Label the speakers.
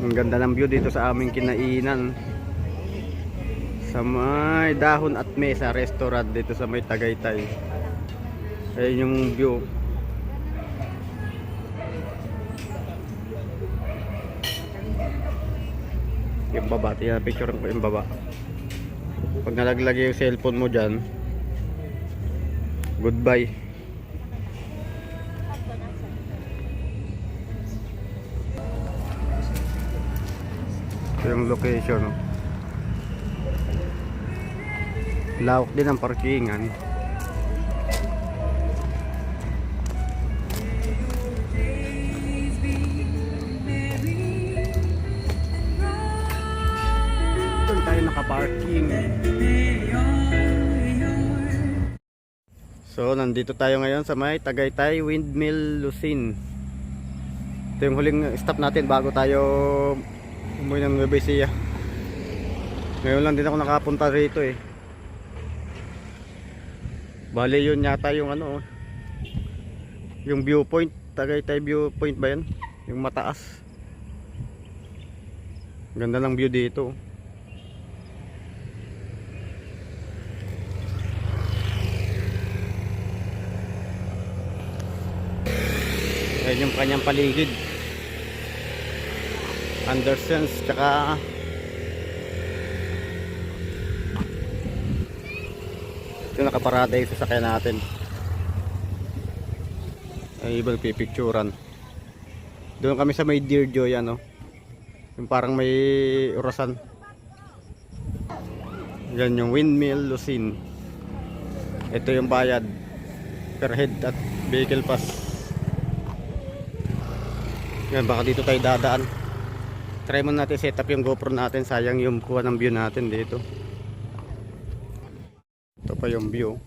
Speaker 1: Ang ganda ng view dito sa aming kinainan. Sa may Dahon at Mesa Restaurant dito sa may Tagaytay. Ayun yung view. Yung baba, picture ko yung baba. Pag nalaglag yung cellphone mo dyan, goodbye. Ito yung location. Lawak din ang parkingan. Doon tayo nakaparking. So nandito tayo ngayon sa may Tagaytay Windmill Lucin. Ito yung huling stop natin bago tayo umuwi ng Nueva Ecija. Ngayon lang din ako nakapunta rito eh. Bale yun yata yung ano, yung viewpoint, Tagaytay viewpoint ba yan? Yung mataas. Ganda ng view dito. Ayan yung kanyang paligid. Andersons tsaka ito nakaparada yung sasakyan natin. Ay iba nagpipicturan. Doon kami sa may Dear Joy ano. Yung parang may orasan. Yan yung Windmill Lucin. Ito yung bayad per head at vehicle pass. Yan, baka dito tayo dadaan. Try mo natin set up yung GoPro natin. Sayang yung kuha ng view natin dito. Ito pa yung view.